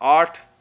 8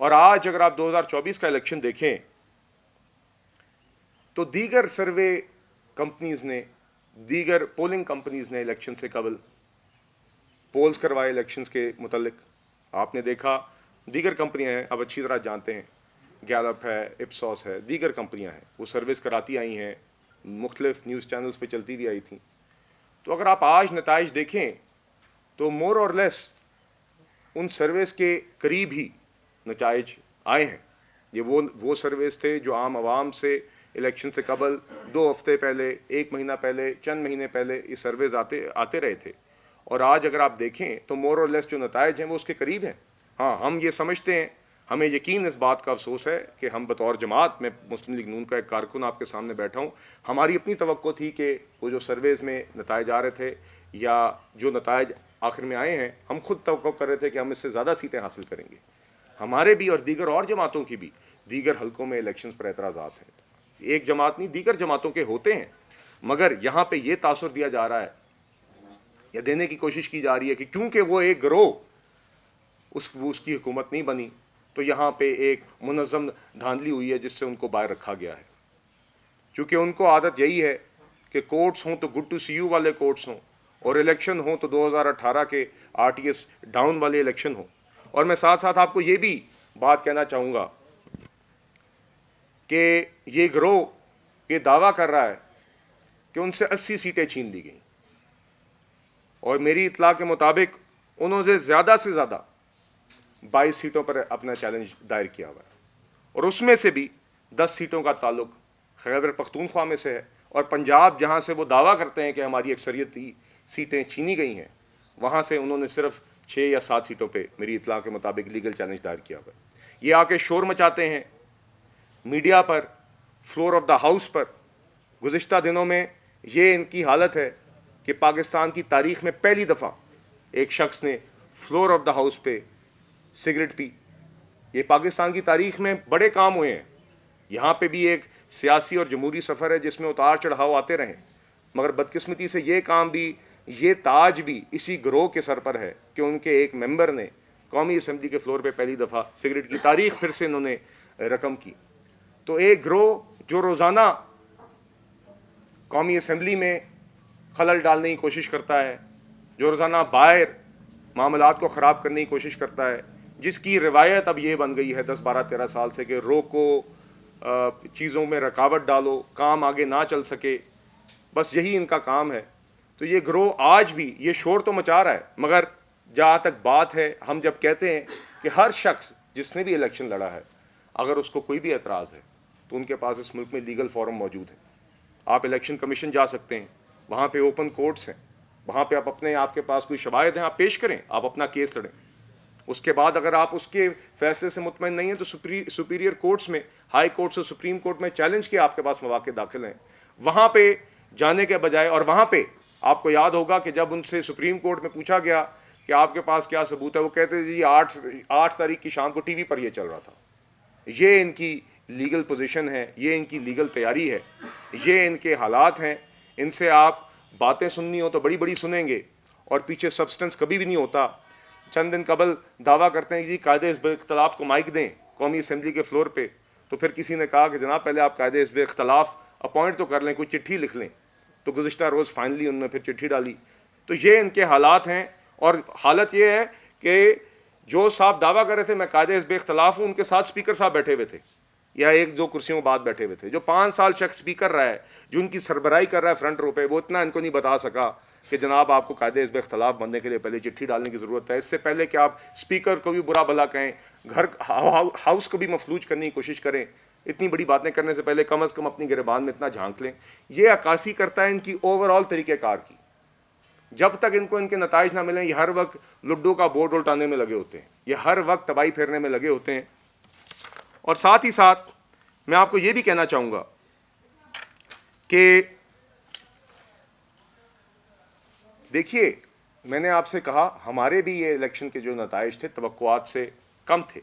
اور آج اگر آپ 2024 کا الیکشن دیکھیں تو دیگر سروے کمپنیز نے، دیگر پولنگ کمپنیز نے الیکشن سے قبل پولز کروائے الیکشنز کے متعلق. آپ نے دیکھا دیگر کمپنیاں ہیں، اب اچھی طرح جانتے ہیں، گیلپ ہے، اپسوس ہے، دیگر کمپنیاں ہیں، وہ سروس کراتی آئی ہیں، مختلف نیوز چینلز پہ چلتی بھی آئی تھیں. تو اگر آپ آج نتائج دیکھیں تو مور اور لیس ان سروس کے قریب ہی نتائج آئے ہیں. یہ وہ سروس تھے جو عام عوام سے الیکشن سے قبل 2 ہفتے پہلے، 1 مہینہ پہلے، چند مہینے پہلے یہ سرویز آتے رہے تھے. اور آج اگر آپ دیکھیں تو مور اور لیس جو نتائج ہیں وہ اس کے قریب ہیں. ہاں، ہم یہ سمجھتے ہیں، ہمیں یقین اس بات کا افسوس ہے کہ ہم بطور جماعت، میں مسلم لیگ نون کا ایک کارکن آپ کے سامنے بیٹھا ہوں، ہماری اپنی توقع تھی کہ وہ جو سرویز میں نتائج آ رہے تھے یا جو نتائج آخر میں آئے ہیں، ہم خود توقع کر رہے تھے کہ ہم اس سے زیادہ سیٹیں حاصل کریں گے. ہمارے بھی اور دیگر اور جماعتوں کی بھی دیگر حلقوں میں الیکشنز پر اعتراضات ہیں. ایک جماعت نہیں، دیگر جماعتوں کے ہوتے ہیں، مگر یہاں پہ یہ تاثر دیا جا رہا ہے یا دینے کی کوشش کی جا رہی ہے کہ کیونکہ وہ ایک گروہ اس کی حکومت نہیں بنی تو یہاں پہ ایک منظم دھاندلی ہوئی ہے جس سے ان کو باہر رکھا گیا ہے. کیونکہ ان کو عادت یہی ہے کہ کورٹس ہوں تو گڈ ٹو سی یو والے کورٹس ہوں، اور الیکشن ہوں تو 2018 کے RTS ڈاؤن والے الیکشن ہوں. اور میں ساتھ ساتھ آپ کو یہ بھی بات کہنا چاہوں گا کہ یہ گروہ یہ دعویٰ کر رہا ہے کہ ان سے 80 سیٹیں چھین لی گئیں، اور میری اطلاع کے مطابق انہوں نے زیادہ سے زیادہ 22 سیٹوں پر اپنا چیلنج دائر کیا ہوا ہے، اور اس میں سے بھی 10 سیٹوں کا تعلق خیبر پختونخوا میں سے ہے. اور پنجاب جہاں سے وہ دعویٰ کرتے ہیں کہ ہماری اکثریتی سیٹیں چھینی گئی ہیں، وہاں سے انہوں نے صرف 6 یا 7 سیٹوں پہ میری اطلاع کے مطابق لیگل چیلنج دائر کیا ہوا ہے. یہ آ کے شور مچاتے ہیں میڈیا پر، فلور آف دا ہاؤس پر. گزشتہ دنوں میں یہ ان کی حالت ہے کہ پاکستان کی تاریخ میں پہلی دفعہ ایک شخص نے فلور آف دا ہاؤس پہ سگریٹ پی. یہ پاکستان کی تاریخ میں بڑے کام ہوئے ہیں. یہاں پہ بھی ایک سیاسی اور جمہوری سفر ہے جس میں اتار چڑھاؤ آتے رہیں، مگر بدقسمتی سے یہ کام بھی، یہ تاج بھی اسی گروہ کے سر پر ہے کہ ان کے ایک ممبر نے قومی اسمبلی کے فلور پہ پہلی دفعہ سگریٹ کی تاریخ پھر سے انہوں نے رقم کی. تو ایک گروہ جو روزانہ قومی اسمبلی میں خلل ڈالنے کی کوشش کرتا ہے، جو روزانہ باہر معاملات کو خراب کرنے کی کوشش کرتا ہے، جس کی روایت اب یہ بن گئی ہے 10 12 13 سال سے کہ روکو، چیزوں میں رکاوٹ ڈالو، کام آگے نہ چل سکے، بس یہی ان کا کام ہے. تو یہ گروہ آج بھی یہ شور تو مچا رہا ہے، مگر جہاں تک بات ہے، ہم جب کہتے ہیں کہ ہر شخص جس نے بھی الیکشن لڑا ہے، اگر اس کو کوئی بھی اعتراض ہے تو ان کے پاس اس ملک میں لیگل فورم موجود ہے. آپ الیکشن کمیشن جا سکتے ہیں، وہاں پہ اوپن کورٹس ہیں، وہاں پہ آپ کے پاس کوئی شواہد ہیں، آپ پیش کریں، آپ اپنا کیس لڑیں. اس کے بعد اگر آپ اس کے فیصلے سے مطمئن نہیں ہیں تو سپیریئر کورٹس میں، ہائی کورٹس اور سپریم کورٹ میں چیلنج کے آپ کے پاس مواقع داخل ہیں. وہاں پہ جانے کے بجائے، اور وہاں پہ آپ کو یاد ہوگا کہ جب ان سے سپریم کورٹ میں پوچھا گیا کہ آپ کے پاس کیا ثبوت ہے، وہ کہتے جی 8 تاریخ کی شام کو ٹی وی پر یہ چل رہا تھا. یہ ان کی لیگل پوزیشن ہے، یہ ان کی لیگل تیاری ہے، یہ ان کے حالات ہیں. ان سے آپ باتیں سننی ہو تو بڑی بڑی سنیں گے اور پیچھے سبسٹنس کبھی بھی نہیں ہوتا. چند دن قبل دعویٰ کرتے ہیں کہ جی قاعدے حزب اختلاف کو مائک دیں قومی اسمبلی کے فلور پہ، تو پھر کسی نے کہا کہ جناب پہلے آپ قاعدے حزب اختلاف اپوائنٹ تو کر لیں، کوئی چٹھی لکھ لیں. تو گزشتہ روز فائنلی انہوں نے پھر چٹھی ڈالی. تو یہ ان کے حالات ہیں، اور حالت یہ ہے کہ جو صاحب دعویٰ کر رہے تھے میں قاعدے حزب اختلاف ہوں، ان کے ساتھ اسپیکر صاحب بیٹھے ہوئے تھے، یا 1-2 کرسیوں بعد بیٹھے ہوئے تھے. جو 5 سال شخص اسپیکر رہا ہے، جو ان کی سربراہی کر رہا ہے فرنٹ رو پہ، وہ اتنا ان کو نہیں بتا سکا کہ جناب آپ کو قاعدے حزب اختلاف بننے کے لیے پہلے چٹھی ڈالنے کی ضرورت ہے. اس سے پہلے کہ آپ اسپیکر کو بھی برا بھلا کہیں، ہاؤس کو بھی مفلوج کرنے کی کوشش کریں، اتنی بڑی باتیں کرنے سے پہلے کم از کم اپنی گریبان میں اتنا جھانک لیں. یہ عکاسی کرتا ہے ان کی اوور آل طریقہ کار کی. جب تک ان کو ان کے نتائج نہ ملیں، یہ ہر وقت لڈو کا بورڈ الٹانے میں لگے ہوتے ہیں، یہ ہر وقت تباہی پھیرنے میں لگے ہوتے ہیں. اور ساتھ ہی ساتھ میں آپ کو یہ بھی کہنا چاہوں گا کہ دیکھیے، میں نے آپ سے کہا ہمارے بھی یہ الیکشن کے جو نتائج تھے توقعات سے کم تھے.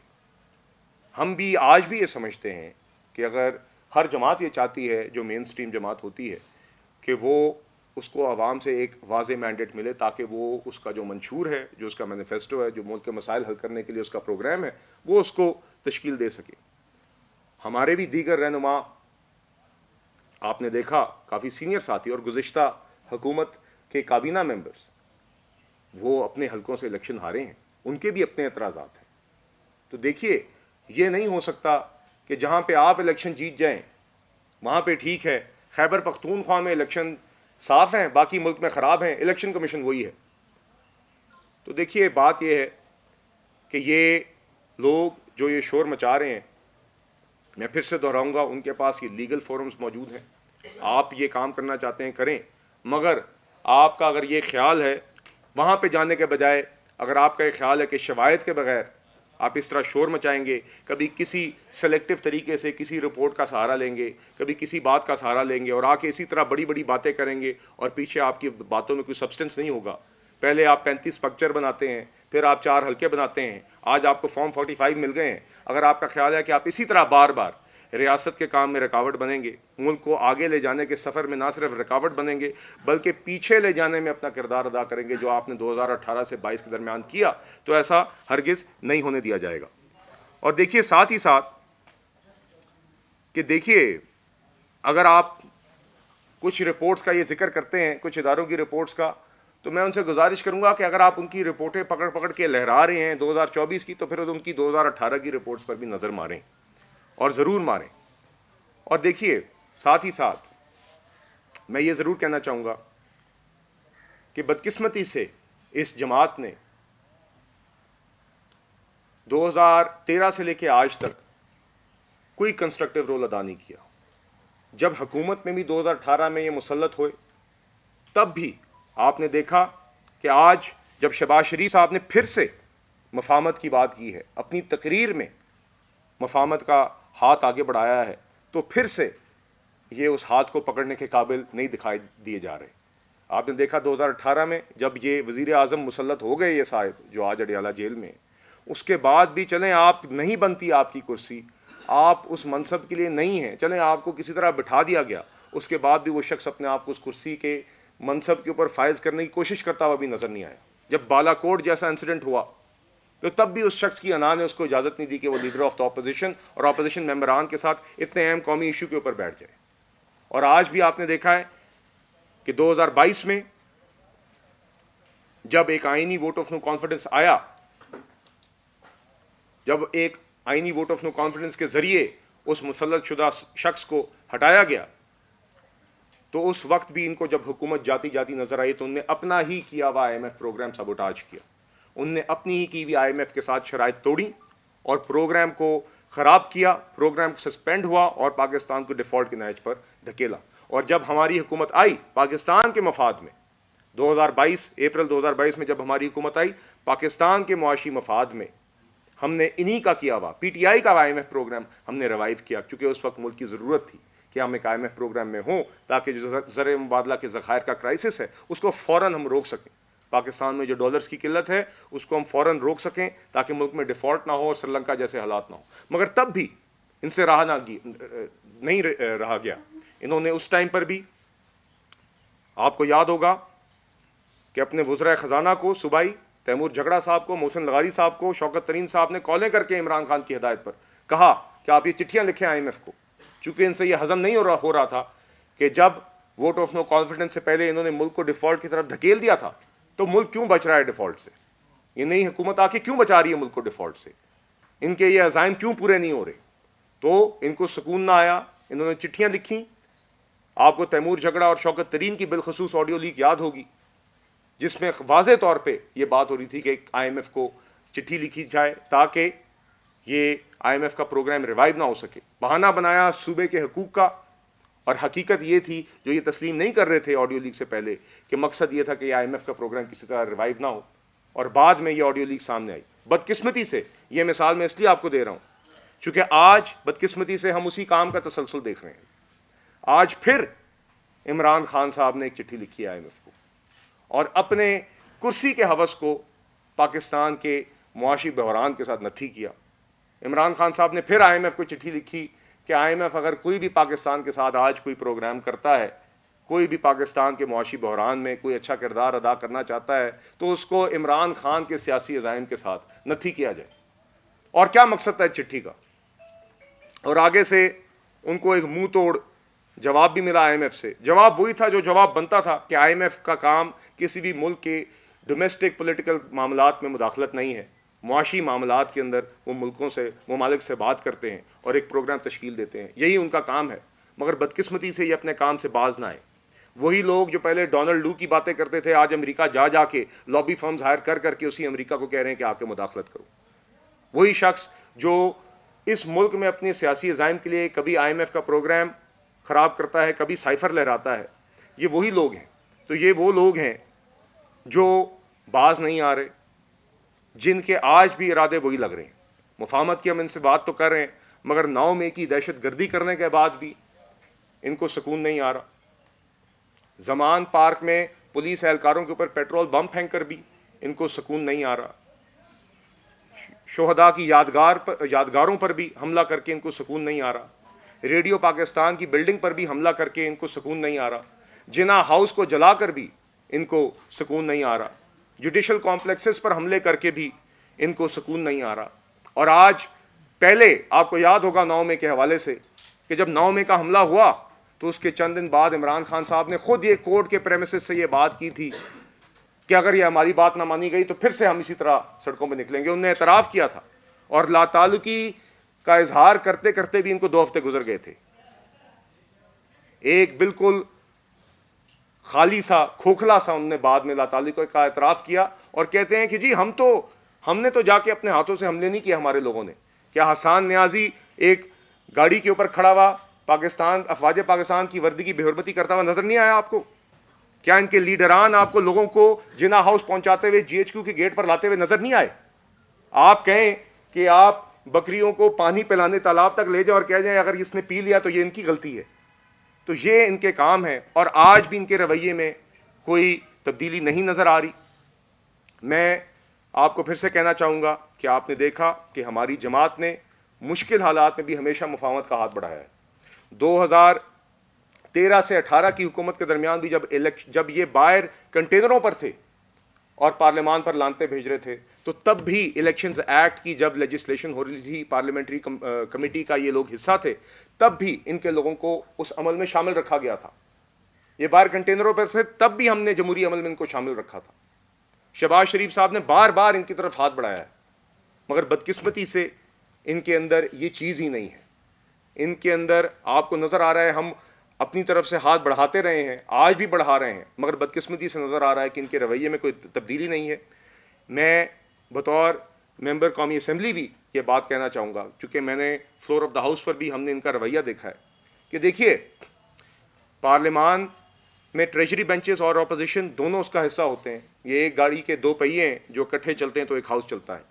ہم بھی آج بھی یہ سمجھتے ہیں کہ اگر ہر جماعت یہ چاہتی ہے، جو مین سٹریم جماعت ہوتی ہے، کہ وہ اس کو عوام سے ایک واضح مینڈیٹ ملے تاکہ وہ اس کا جو منشور ہے، جو اس کا مینیفیسٹو ہے، جو ملک کے مسائل حل کرنے کے لیے اس کا پروگرام ہے، وہ اس کو تشکیل دے سکے. ہمارے بھی دیگر رہنما آپ نے دیکھا کافی سینئر ساتھی اور گزشتہ حکومت کے کابینہ ممبرز وہ اپنے حلقوں سے الیکشن ہارے ہیں, ان کے بھی اپنے اعتراضات ہیں. تو دیکھیے یہ نہیں ہو سکتا کہ جہاں پہ آپ الیکشن جیت جائیں وہاں پہ ٹھیک ہے, خیبر پختونخوا میں الیکشن صاف ہیں باقی ملک میں خراب ہیں, الیکشن کمیشن وہی ہے. تو دیکھیے بات یہ ہے کہ یہ لوگ جو یہ شور مچا رہے ہیں, میں پھر سے دہراؤں گا, ان کے پاس یہ لیگل فورمز موجود ہیں, آپ یہ کام کرنا چاہتے ہیں کریں, مگر آپ کا اگر یہ خیال ہے وہاں پہ جانے کے بجائے اگر آپ کا یہ خیال ہے کہ شواہد کے بغیر آپ اس طرح شور مچائیں گے, کبھی کسی سلیکٹو طریقے سے کسی رپورٹ کا سہارا لیں گے, کبھی کسی بات کا سہارا لیں گے اور آ کے اسی طرح بڑی بڑی باتیں کریں گے اور پیچھے آپ کی باتوں میں کوئی سبسٹنس نہیں ہوگا. پہلے آپ 35 پکچر بناتے ہیں, پھر آپ 4 حلقے بناتے ہیں, آج آپ کو فارم 45 مل گئے ہیں. اگر آپ کا خیال ہے کہ آپ اسی طرح بار بار ریاست کے کام میں رکاوٹ بنیں گے, ملک کو آگے لے جانے کے سفر میں نہ صرف رکاوٹ بنیں گے بلکہ پیچھے لے جانے میں اپنا کردار ادا کریں گے جو آپ نے 2018 سے 22 کے درمیان کیا, تو ایسا ہرگز نہیں ہونے دیا جائے گا. اور دیکھیے ساتھ ہی ساتھ کہ دیکھیے اگر آپ کچھ رپورٹس کا یہ ذکر کرتے ہیں, کچھ اداروں کی رپورٹس کا, تو میں ان سے گزارش کروں گا کہ اگر آپ ان کی رپورٹیں پکڑ پکڑ کے لہرا رہے ہیں 2024 کی, تو پھر ان کی 2018 کی رپورٹس پر بھی نظر ماریں اور ضرور ماریں. اور دیکھیے ساتھ ہی ساتھ میں یہ ضرور کہنا چاہوں گا کہ بدقسمتی سے اس جماعت نے 2013 سے لے کے آج تک کوئی کنسٹرکٹیو رول ادا نہیں کیا. جب حکومت میں بھی 2018 میں یہ مسلط ہوئے تب بھی آپ نے دیکھا کہ آج جب شہباز شریف صاحب نے پھر سے مفاہمت کی بات کی ہے, اپنی تقریر میں مفاہمت کا ہاتھ آگے بڑھایا ہے, تو پھر سے یہ اس ہاتھ کو پکڑنے کے قابل نہیں دکھائی دیے جا رہے. آپ نے دیکھا 2018 میں جب یہ وزیر اعظم مسلط ہو گئے یہ صاحب جو آج اڈیالہ جیل میں, اس کے بعد بھی چلیں آپ نہیں بنتی آپ کی کرسی, آپ اس منصب کے لیے نہیں ہیں, چلیں آپ کو کسی طرح بٹھا دیا گیا, اس کے بعد بھی وہ شخص اپنے آپ کو اس کرسی کے منصب کے اوپر فائز کرنے کی کوشش کرتا ہوا بھی نظر نہیں آیا. جب بالا کوٹ جیسا انسیڈنٹ ہوا تو تب بھی اس شخص کی انا نے اس کو اجازت نہیں دی کہ وہ لیڈر آف دا اپوزیشن اور اپوزیشن ممبران کے ساتھ اتنے اہم قومی ایشو کے اوپر بیٹھ جائے. اور آج بھی آپ نے دیکھا ہے کہ 2022 میں جب ایک آئینی ووٹ آف نو کانفیڈنس آیا, جب ایک آئینی ووٹ آف نو کانفیڈنس کے ذریعے اس مسلط شدہ شخص کو ہٹایا گیا, تو اس وقت بھی ان کو جب حکومت جاتی جاتی نظر آئی تو انہوں نے اپنا ہی کیا ہوا آئی ایم ایف پروگرام سبوٹاج کیا. ان نے اپنی ہی کی ہوئی آئی ایم ایف کے ساتھ شرائط توڑی اور پروگرام کو خراب کیا, پروگرام سسپینڈ ہوا اور پاکستان کو ڈیفالٹ کے نہج پر دھکیلا. اور جب ہماری حکومت آئی پاکستان کے مفاد میں 2022 اپریل 2022 میں جب ہماری حکومت آئی پاکستان کے معاشی مفاد میں, ہم نے انہی کا کیا ہوا پی ٹی آئی کا آئی ایم ایف پروگرام ہم نے ریوائیو کیا, کیونکہ اس وقت ملک کی ضرورت تھی کہ ہم ایک آئی ایم ایف پروگرام میں ہوں تاکہ جو زر مبادلہ کے ذخائر کا کرائسس ہے اس کو فوراً ہم روک سکیں. پاکستان میں جو ڈالرز کی قلت ہے اس کو ہم فوراً روک سکیں تاکہ ملک میں ڈیفالٹ نہ ہو اور سری لنکا جیسے حالات نہ ہوں. مگر تب بھی ان سے نہیں رہا گیا. انہوں نے اس ٹائم پر بھی, آپ کو یاد ہوگا کہ اپنے وزراء خزانہ کو صوبائی تیمور جھگڑا صاحب کو, محسن لغاری صاحب کو, شوکت ترین صاحب نے کالیں کر کے عمران خان کی ہدایت پر کہا کہ آپ یہ چٹھیاں لکھیں آئی ایم ایف کو, چونکہ ان سے یہ ہضم نہیں ہو رہا تھا کہ جب ووٹ آف نو کانفیڈنس سے پہلے انہوں نے ملک کو ڈیفالٹ کی طرف دھکیل دیا تھا تو ملک کیوں بچ رہا ہے ڈیفالٹ سے, یہ نئی حکومت آ کے کیوں بچا رہی ہے ملک کو ڈیفالٹ سے, ان کے یہ عزائم کیوں پورے نہیں ہو رہے. تو ان کو سکون نہ آیا, انہوں نے چٹھیاں لکھیں. آپ کو تیمور جھگڑا اور شوکت ترین کی بالخصوص آڈیو لیک یاد ہوگی جس میں واضح طور پہ یہ بات ہو رہی تھی کہ آئی ایم ایف کو چٹھی لکھی جائے تاکہ یہ آئی ایم ایف کا پروگرام ریوائیو نہ ہو سکے. بہانہ بنایا صوبے کے حقوق کا, اور حقیقت یہ تھی جو یہ تسلیم نہیں کر رہے تھے آڈیو لیک سے پہلے کہ مقصد یہ تھا کہ یہ آئی ایم ایف کا پروگرام کسی طرح ریوائیو نہ ہو, اور بعد میں یہ آڈیو لیک سامنے آئی. بدقسمتی سے یہ مثال میں اس لیے آپ کو دے رہا ہوں چونکہ آج بدقسمتی سے ہم اسی کام کا تسلسل دیکھ رہے ہیں. آج پھر عمران خان صاحب نے ایک چٹھی لکھی ہے آئی ایم ایف کو اور اپنے کرسی کے ہوس کو پاکستان کے معاشی بحران کے ساتھ نتھی کیا. عمران خان صاحب نے پھر آئی ایم ایف کو چٹھی لکھی کہ آئی ایم ایف اگر کوئی بھی پاکستان کے ساتھ آج کوئی پروگرام کرتا ہے, کوئی بھی پاکستان کے معاشی بحران میں کوئی اچھا کردار ادا کرنا چاہتا ہے تو اس کو عمران خان کے سیاسی عزائم کے ساتھ نتھی کیا جائے. اور کیا مقصد تھا چٹھی کا. اور آگے سے ان کو ایک منہ توڑ جواب بھی ملا آئی ایم ایف سے. جواب وہی تھا جو جواب بنتا تھا کہ آئی ایم ایف کا کام کسی بھی ملک کے ڈومیسٹک پولیٹیکل معاملات میں مداخلت نہیں ہے. معاشی معاملات کے اندر وہ ملکوں سے ممالک سے بات کرتے ہیں اور ایک پروگرام تشکیل دیتے ہیں, یہی ان کا کام ہے. مگر بدقسمتی سے یہ اپنے کام سے باز نہ آئے. وہی لوگ جو پہلے ڈونلڈ لو کی باتیں کرتے تھے آج امریکہ جا کے لابی فرمز ہائر کر کے اسی امریکہ کو کہہ رہے ہیں کہ آپ کے مداخلت کرو. وہی شخص جو اس ملک میں اپنے سیاسی عزائم کے لیے کبھی آئی ایم ایف کا پروگرام خراب کرتا ہے, کبھی سائفر لہراتا ہے, یہ وہی لوگ ہیں. تو یہ وہ لوگ ہیں جو باز نہیں آ رہے, جن کے آج بھی ارادے وہی لگ رہے ہیں. مفاہمت کی ہم ان سے بات تو کر رہے ہیں, مگر 9 مئی کی دہشت گردی کرنے کے بعد بھی ان کو سکون نہیں آ رہا. زمان پارک میں پولیس اہلکاروں کے اوپر پیٹرول بم پھینک کر بھی ان کو سکون نہیں آ رہا. شہداء کی یادگاروں پر بھی حملہ کر کے ان کو سکون نہیں آ رہا. ریڈیو پاکستان کی بلڈنگ پر بھی حملہ کر کے ان کو سکون نہیں آ رہا. جناح ہاؤس کو جلا کر بھی ان کو سکون نہیں آ رہا. جوڈیشل کمپلیکسز پر حملے کر کے بھی ان کو سکون نہیں آ رہا. اور آج پہلے آپ کو یاد ہوگا 9 مئی کے حوالے سے کہ جب 9 مئی کا حملہ ہوا تو اس کے چند دن بعد عمران خان صاحب نے خود یہ کورٹ کے پریمیسز سے یہ بات کی تھی کہ اگر یہ ہماری بات نہ مانی گئی تو پھر سے ہم اسی طرح سڑکوں پہ نکلیں گے. انہوں نے اعتراف کیا تھا اور لا تعلقی کا اظہار کرتے کرتے بھی ان کو 2 ہفتے گزر گئے تھے. ایک بالکل خالی سا کھوکھلا سا انہوں نے بعد میں لا تعلقی کا اعتراف کیا اور کہتے ہیں کہ جی ہم نے تو جا کے اپنے ہاتھوں سے حملے نہیں کیے ہمارے لوگوں نے. کیا حسان نیازی ایک گاڑی کے اوپر کھڑا ہوا افواج پاکستان کی وردی کی بے حرمتی کرتا ہوا نظر نہیں آیا آپ کو؟ کیا ان کے لیڈران آپ کو لوگوں کو جناح ہاؤس پہنچاتے ہوئے جی ایچ کیو کے گیٹ پر لاتے ہوئے نظر نہیں آئے؟ آپ کہیں کہ آپ بکریوں کو پانی پلانے تالاب تک لے جائیں اور کہہ جائیں اگر اس نے پی لیا تو یہ ان کی غلطی ہے. تو یہ ان کے کام ہے اور آج بھی ان کے رویے میں کوئی تبدیلی نہیں نظر آ رہی. میں آپ کو پھر سے کہنا چاہوں گا کہ آپ نے دیکھا کہ ہماری جماعت نے مشکل حالات میں بھی ہمیشہ مفاہمت کا ہاتھ بڑھایا ہے. 2013 سے 18 کی حکومت کے درمیان بھی جب یہ باہر کنٹینروں پر تھے اور پارلیمان پر لانتے بھیج رہے تھے تو تب بھی الیکشنز ایکٹ کی جب لیجسلیشن ہو رہی تھی, پارلیمنٹری کمیٹی کا یہ لوگ حصہ تھے, تب بھی ان کے لوگوں کو اس عمل میں شامل رکھا گیا تھا. یہ باہر کنٹینروں پر تھے تب بھی ہم نے جمہوری عمل میں ان کو شامل رکھا تھا. شہباز شریف صاحب نے بار بار ان کی طرف ہاتھ بڑھایا ہے, مگر بدقسمتی سے ان کے اندر یہ چیز ہی نہیں ہے. ان کے اندر آپ کو نظر آ رہا ہے ہم اپنی طرف سے ہاتھ بڑھاتے رہے ہیں, آج بھی بڑھا رہے ہیں, مگر بدقسمتی سے نظر آ رہا ہے کہ ان کے رویے میں کوئی تبدیلی نہیں ہے. میں بطور ممبر قومی اسمبلی بھی یہ بات کہنا چاہوں گا, کیونکہ میں نے فلور آف دا ہاؤس پر بھی ہم نے ان کا رویہ دیکھا ہے کہ دیکھیے پارلیمان میں ٹریجری بینچز اور اپوزیشن دونوں اس کا حصہ ہوتے ہیں. یہ ایک گاڑی کے 2 پہیے ہیں, جو اکٹھے چلتے ہیں تو ایک ہاؤس چلتا ہے.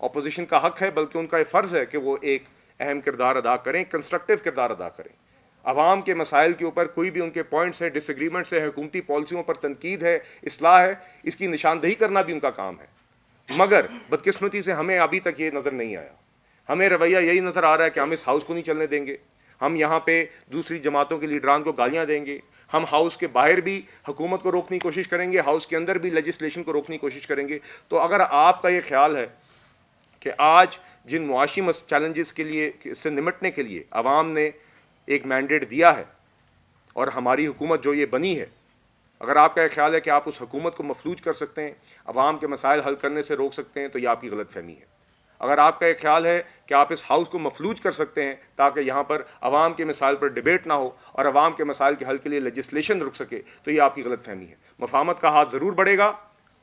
اپوزیشن کا حق ہے بلکہ ان کا یہ فرض ہے کہ وہ ایک اہم کردار ادا کریں, کنسٹرکٹیو کردار ادا کریں. عوام کے مسائل کے اوپر کوئی بھی ان کے پوائنٹس ہیں, ڈس ایگریمنٹس ہیں, حکومتی پالیسیوں پر تنقید ہے, اصلاح ہے, اس کی نشاندہی کرنا بھی ان کا کام ہے. مگر بدقسمتی سے ہمیں ابھی تک یہ نظر نہیں آیا. ہمیں رویہ یہی نظر آ رہا ہے کہ ہم اس ہاؤس کو نہیں چلنے دیں گے, ہم یہاں پہ دوسری جماعتوں کے لیڈران کو گالیاں دیں گے, ہم ہاؤس کے باہر بھی حکومت کو روکنے کی کوشش کریں گے, ہاؤس کے اندر بھی لیجسلیشن کو روکنے کی کوشش کریں گے. تو اگر آپ کا یہ خیال ہے کہ آج جن معاشی چیلنجز کے لیے سے نمٹنے کے لیے عوام نے ایک مینڈیٹ دیا ہے اور ہماری حکومت جو یہ بنی ہے, اگر آپ کا یہ خیال ہے کہ آپ اس حکومت کو مفلوج کر سکتے ہیں, عوام کے مسائل حل کرنے سے روک سکتے ہیں, تو یہ آپ کی غلط فہمی ہے. اگر آپ کا یہ خیال ہے کہ آپ اس ہاؤس کو مفلوج کر سکتے ہیں تاکہ یہاں پر عوام کے مسائل پر ڈیبیٹ نہ ہو اور عوام کے مسائل کے حل کے لیے لیجسلیشن رک سکے, تو یہ آپ کی غلط فہمی ہے. مفاہمت کا ہاتھ ضرور بڑھے گا,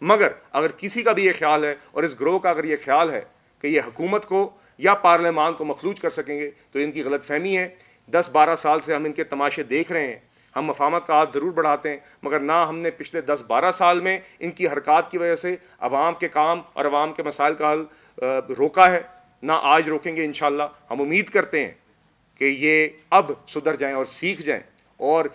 مگر اگر کسی کا بھی یہ خیال ہے اور اس گروہ کا اگر یہ خیال ہے کہ یہ حکومت کو یا پارلیمان کو مفلوج کر سکیں گے, تو ان کی غلط فہمی ہے. 10-12 سال سے ہم ان کے تماشے دیکھ رہے ہیں. ہم مفاہمت کا ہاتھ ضرور بڑھاتے ہیں, مگر نہ ہم نے پچھلے 10-12 سال میں ان کی حرکات کی وجہ سے عوام کے کام اور عوام کے مسائل کا حل روکا ہے, نہ آج روکیں گے انشاءاللہ. ہم امید کرتے ہیں کہ یہ اب سدھر جائیں اور سیکھ جائیں اور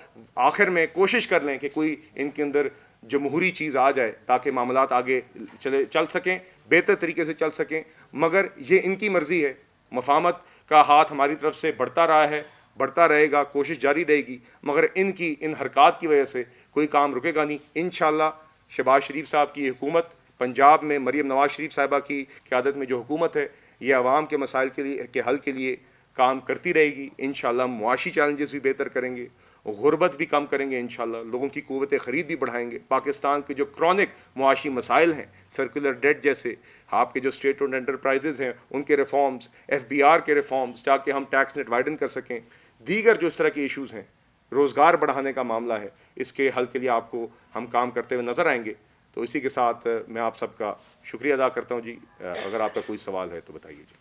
آخر میں کوشش کر لیں کہ کوئی ان کے اندر جمہوری چیز آ جائے تاکہ معاملات آگے چل سکیں, بہتر طریقے سے چل سکیں. مگر یہ ان کی مرضی ہے. مفاہمت کا ہاتھ ہماری طرف سے بڑھتا رہا ہے, بڑھتا رہے گا, کوشش جاری رہے گی, مگر ان حرکات کی وجہ سے کوئی کام رکے گا نہیں. انشاءاللہ شہباز شریف صاحب کی حکومت, پنجاب میں مریم نواز شریف صاحبہ کی قیادت میں جو حکومت ہے, یہ عوام کے مسائل کے حل کے لیے کام کرتی رہے گی. انشاءاللہ معاشی چیلنجز بھی بہتر کریں گے, غربت بھی کم کریں گے انشاءاللہ, لوگوں کی قوت خرید بھی بڑھائیں گے. پاکستان کے جو کرونک معاشی مسائل ہیں, سرکولر ڈیٹ جیسے, آپ کے جو اسٹیٹ اونڈ انٹرپرائزز ہیں ان کے ریفارمز, FBR کے ریفارمز, تاکہ ہم ٹیکس نیٹ وائڈن کر سکیں, دیگر جو اس طرح کے ایشوز ہیں, روزگار بڑھانے کا معاملہ ہے, اس کے حل کے لیے آپ کو ہم کام کرتے ہوئے نظر آئیں گے. تو اسی کے ساتھ میں آپ سب کا شکریہ ادا کرتا ہوں جی. اگر آپ کا کوئی سوال ہے تو بتائیے جی.